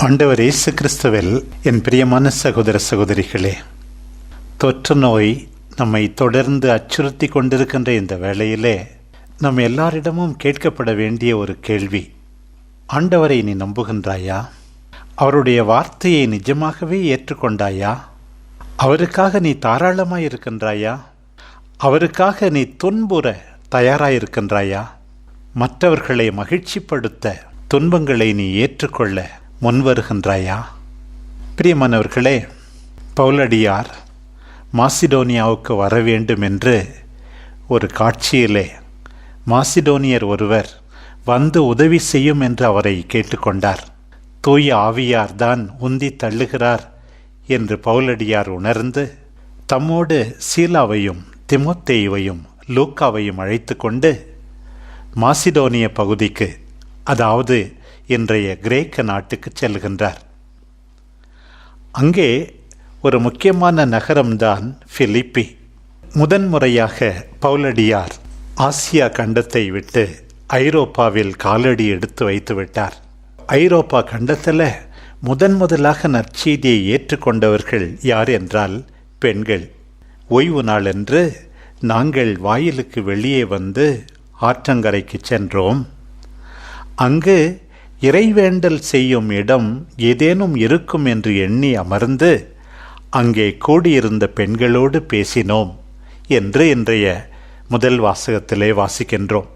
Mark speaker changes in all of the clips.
Speaker 1: ஆண்டவர் இயேசு கிறிஸ்துவில் என் பிரியமான சகோதர சகோதரிகளே, தொற்று நோய் நம்மை தொடர்ந்து அச்சுறுத்தி கொண்டிருக்கின்ற இந்த வேளையிலே நம் எல்லாரிடமும் கேட்கப்பட வேண்டிய ஒரு கேள்வி: ஆண்டவரை நீ நம்புகின்றாயா? அவருடைய வார்த்தையை நிஜமாகவே ஏற்றுக்கொண்டாயா? அவருக்காக நீ தாராளமாய் இருக்கின்றாயா? அவருக்காக நீ துன்புற தயாராயிருக்கின்றாயா? மற்றவர்களை மகிழ்ச்சிப்படுத்த துன்பங்களை நீ ஏற்றுக்கொள்ள முன்வருகின்றாயா? பிரியமானவர்களே, பவுலடியார் மாசிடோனியாவுக்கு வர வேண்டும் என்று ஒரு காட்சியிலே மாசிடோனியர் ஒருவர் வந்து உதவி செய்யும் என்று அவரை கேட்டுக்கொண்டார். தூய ஆவியார் தான் உந்தி தள்ளுகிறார் என்று பவுலடியார் உணர்ந்து தம்மோடு சீலாவையும் திமோத்தேயுவையும் லூக்காவையும் அழைத்து கொண்டு மாசிடோனிய பகுதிக்கு, அதாவது இன்றைய கிரேக்க நாட்டுக்கு செல்கின்றார். அங்கே ஒரு முக்கியமான நகரம்தான் பிலிப்பி. முதன்முறையாக பவுலடியார் ஆசியா கண்டத்தை விட்டு ஐரோப்பாவில் காலடி எடுத்து வைத்து விட்டார். ஐரோப்பா கண்டத்தில் முதலாக நற்செய்தியை ஏற்றுக்கொண்டவர்கள் யார் என்றால் பெண்கள். ஓய்வு நாள் என்று நாங்கள் வாயிலுக்கு வெளியே வந்து ஆற்றங்கரைக்கு சென்றோம். அங்கு இறைவேண்டல் செய்யும் இடம் ஏதேனும் இருக்கும் என்று எண்ணி அமர்ந்து அங்கே கூடியிருந்த பெண்களோடு பேசினோம் என்று இன்றைய முதல் வாசகத்திலே வாசிக்கின்றோம்.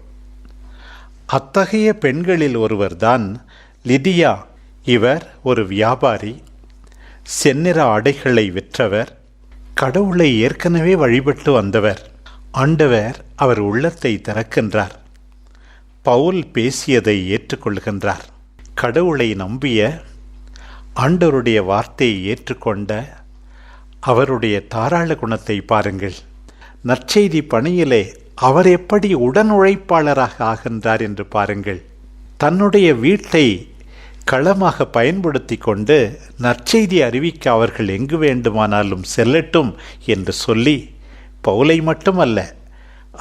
Speaker 1: அத்தகைய பெண்களில் ஒருவர்தான் லிடியா. இவர் ஒரு வியாபாரி, செந்நிற ஆடைகளை விற்றவர், கடவுளை ஏற்கனவே வழிபட்டு வந்தவர். ஆண்டவர் அவர் உள்ளத்தை திறக்கின்றார். பவுல் பேசியதை ஏற்றுக்கொள்கின்றார். கடவுளை நம்பிய, ஆண்டவருடைய வார்த்தையை ஏற்றுக்கொண்ட அவருடைய தாராள குணத்தை பாருங்கள். நற்செய்தி பணியிலே அவர் எப்படி உடன் உழைப்பாளராக ஆகின்றார் என்று பாருங்கள். தன்னுடைய வீட்டை களமாக பயன்படுத்தி கொண்டு நற்செய்தி அறிவிக்க அவர்கள் எங்கு வேண்டுமானாலும் செல்லட்டும் என்று சொல்லி பவுலை மட்டுமல்ல,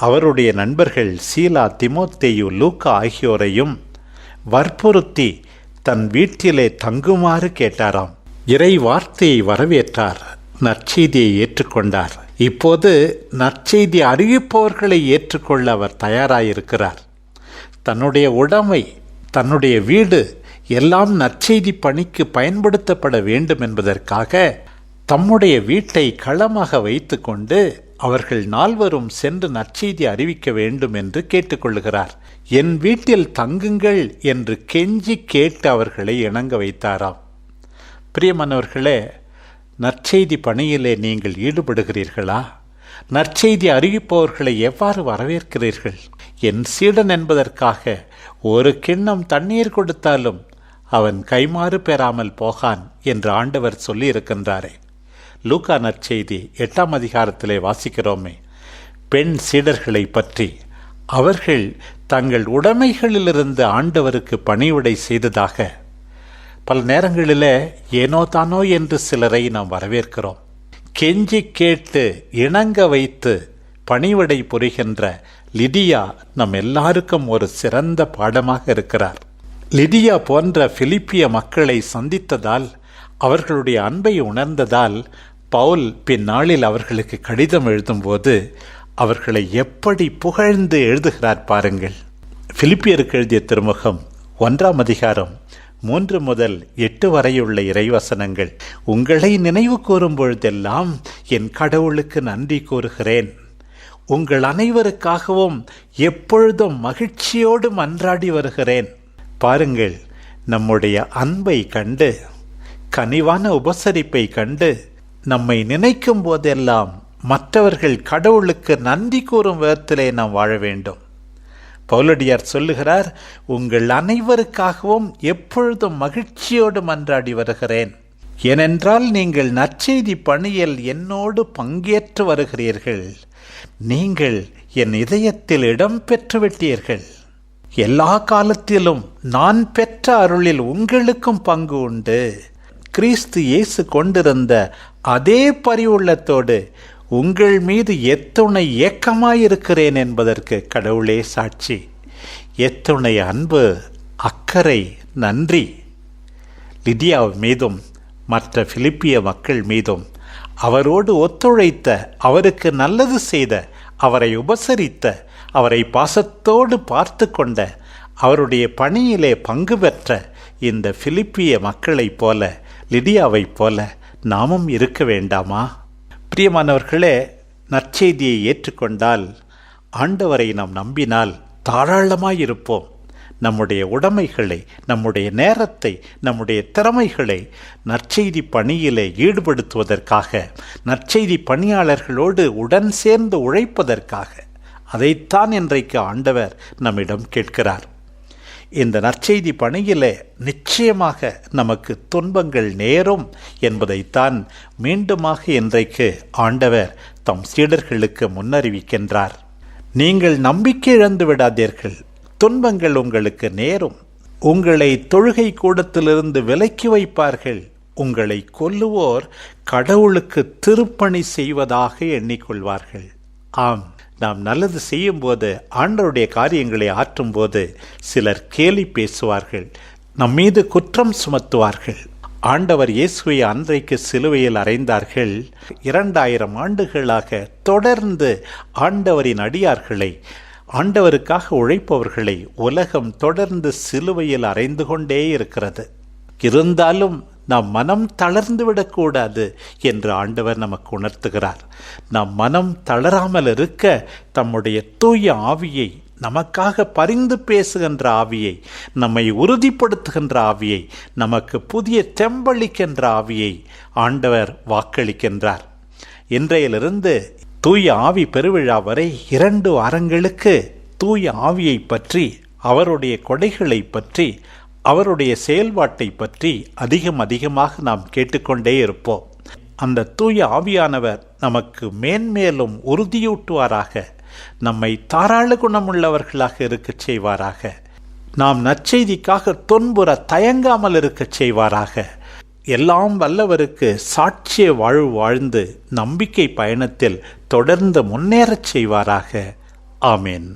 Speaker 1: அவருடைய நண்பர்கள் சீலா, திமோத்தேயு, லூக்கா ஆகியோரையும் வற்புறுத்தி தன் வீட்டிலே தங்குமாறு கேட்டாராம். இறை வார்த்தையை வரவேற்றார், நற்செய்தியை ஏற்றுக்கொண்டார். இப்போது நற்செய்தி அறிவிப்பவர்களை ஏற்றுக்கொள்ள அவர் தயாராயிருக்கிறார். தன்னுடைய உடைமை, தன்னுடைய வீடு எல்லாம் நற்செய்தி பணிக்கு பயன்படுத்தப்பட வேண்டும் என்பதற்காக தம்முடைய வீட்டை களமாக வைத்து கொண்டு அவர்கள் நால்வரும் சென்று நற்செய்தி அறிவிக்க வேண்டும் என்று கேட்டுக்கொள்கிறார். என் வீட்டில் தங்குங்கள் என்று கெஞ்சி கேட்டு அவர்களை இணங்க வைத்தாராம். பிரியமானவர்களே, நற்செய்தி பணியிலே நீங்கள் ஈடுபடுகிறீர்களா? நற்செய்தி அறிவிப்பவர்களை எவ்வாறு வரவேற்கிறீர்கள்? என் சீடன் என்பதற்காக ஒரு கிண்ணம் தண்ணீர் கொடுத்தாலும் அவன் கைமாறு பெறாமல் போகான் என்று ஆண்டவர் சொல்லி இருக்கின்றாரே. லூக்கா நற்செய்தி 8ஆம் அதிகாரத்திலே வாசிக்கிறோமே, பெண் சீடர்களை பற்றி அவர்கள் தங்கள் உடைமைகளிலிருந்து ஆண்டவருக்கு பணிவிடை செய்ததாக. பல நேரங்களில் ஏனோ தானோ என்று சிலரை நாம் வரவேற்கிறோம். கெஞ்சி கேட்டு இணங்க வைத்து பணிவிடை புரிகின்ற லிடியா நம் எல்லாருக்கும் ஒரு சிறந்த பாடமாக இருக்கிறார். லிடியா போன்ற பிலிப்பிய மக்களை சந்தித்ததால், அவர்களுடைய அன்பை உணர்ந்ததால் பவுல் பின்னாளில் அவர்களுக்கு கடிதம் எழுதும்போது அவர்களை எப்படி புகழ்ந்து எழுதுகிறார் பாருங்கள். பிலிப்பியருக்கு எழுதிய திருமுகம் 1ஆம் அதிகாரம் 3 முதல் 8 வரையுள்ள இறைவசனங்கள்: உங்களை நினைவு கூறும் பொழுதெல்லாம் என் கடவுளுக்கு நன்றி கூறுகிறேன். உங்கள் அனைவருக்காகவும் எப்பொழுதும் மகிழ்ச்சியோடு மன்றாடி வருகிறேன். பாருங்கள், நம்முடைய அன்பை கண்டு, கனிவான உபசரிப்பை கண்டு, நம்மை நினைக்கும் போதெல்லாம் மற்றவர்கள் கடவுளுக்கு நன்றி கூறும் விதத்திலே நாம் வாழ வேண்டும். பவுலடியார் சொல்லுகிறார், உங்கள் அனைவருக்காகவும் எப்பொழுதும் மகிழ்ச்சியோடு மன்றாடி வருகிறேன். ஏனென்றால் நீங்கள் நற்செய்தி பணியில் என்னோடு பங்கேற்று வருகிறீர்கள். நீங்கள் என் இதயத்தில் இடம் பெற்று விட்டீர்கள். எல்லா காலத்திலும் நான் பெற்ற அருளில் உங்களுக்கும் பங்கு உண்டு. கிறிஸ்து இயேசு கொண்டிருந்த அதே பரிவுள்ளத்தோடு உங்கள் மீது எத்துணை ஏக்கமாயிருக்கிறேன் என்பதற்கு கடவுளே சாட்சி. எத்துணை அன்பு, அக்கறை, நன்றி. லிதியா மீதும் மற்ற பிலிப்பிய மக்கள் மீதும் அவரோடு ஒத்துழைத்த, அவருக்கு நல்லது செய்த, அவரை உபசரித்த, அவரை பாசத்தோடு பார்த்து கொண்ட, அவருடைய பணியிலே பங்கு பெற்ற இந்த பிலிப்பிய மக்களைப் போல, லிதியாவைப் போல நாமும் இருக்க வேண்டாமா? பிரியமானவர்களே, நற்செய்தியை ஏற்றுக்கொண்டால், ஆண்டவரை நாம் நம்பினால் தாராளமாயிருப்போம். நம்முடைய உடைமைகளை, நம்முடைய நேரத்தை, நம்முடைய திறமைகளை நற்செய்தி பணியிலே ஈடுபடுத்துவதற்காக, நற்செய்தி பணியாளர்களோடு உடன் சேர்ந்து உழைப்பதற்காக, அதைத்தான் இன்றைக்கு ஆண்டவர் நம்மிடம் கேட்கிறார். இந்த நற்செய்தி பணியிலே நிச்சயமாக நமக்கு துன்பங்கள் நேரும் என்பதைத்தான் மீண்டுமாக இன்றைக்கு ஆண்டவர் தம் சீடர்களுக்கு முன்னறிவிக்கின்றார். நீங்கள் நம்பிக்கை இழந்து விடாதீர்கள், துன்பங்கள் உங்களுக்கு நேரும். உங்களை தொழுகை கூடத்திலிருந்து விலக்கி வைப்பார்கள். உங்களை கொல்லுவோர் கடவுளுக்கு திருப்பணி செய்வதாக எண்ணிக்கொள்வார்கள். ஆம், நாம் நல்லது செய்யும்போது, ஆண்டவருடைய காரியங்களை ஆற்றும்போது சிலர் கேலி பேசுவார்கள், நம்மீது குற்றம் சுமத்துவார்கள். ஆண்டவர் இயேசுவை அன்றைக்கு சிலுவையில் அறைந்தார்கள். 2000 ஆண்டுகளாக தொடர்ந்து ஆண்டவரின் அடியார்களை, ஆண்டவருக்காக உழைப்பவர்களை உலகம் தொடர்ந்து சிலுவையில் அறைந்து கொண்டே இருக்கிறது. இருந்தாலும் நாம் மனம் தளர்ந்து விடக்கூடாது என்று ஆண்டவர் நமக்கு உணர்த்துகிறார். நாம் மனம் தளராமல் இருக்க தம்முடைய தூய ஆவியை, நமக்காக பரிந்து பேசுகின்ற ஆவியை, நம்மை உறுதிப்படுத்துகின்ற ஆவியை, நமக்கு புதிய தெம்பளிக்கின்ற ஆவியை ஆண்டவர் வாக்களிக்கின்றார். இன்றையிலிருந்து தூய ஆவி பெருவிழா வரை 2 வாரங்களுக்கு தூய ஆவியை பற்றி, அவருடைய கொடைகளை பற்றி, அவருடைய செயல்பாட்டை பற்றி அதிகமாக நாம் கேட்டுக்கொண்டே இருப்போம். அந்த தூய ஆவியானவர் நமக்கு மேன்மேலும் உறுதியூட்டுவாராக, நம்மை தாராள குணமுள்ளவர்களாக இருக்கச் செய்வாராக, நாம் நற்செய்திக்காக துன்புற தயங்காமல் இருக்கச் செய்வாராக, எல்லாம் வல்லவருக்கு சாட்சிய வாழ்வு வாழ்ந்து நம்பிக்கை பயணத்தில் தொடர்ந்து முன்னேறச் செய்வாராக. ஆமேன்.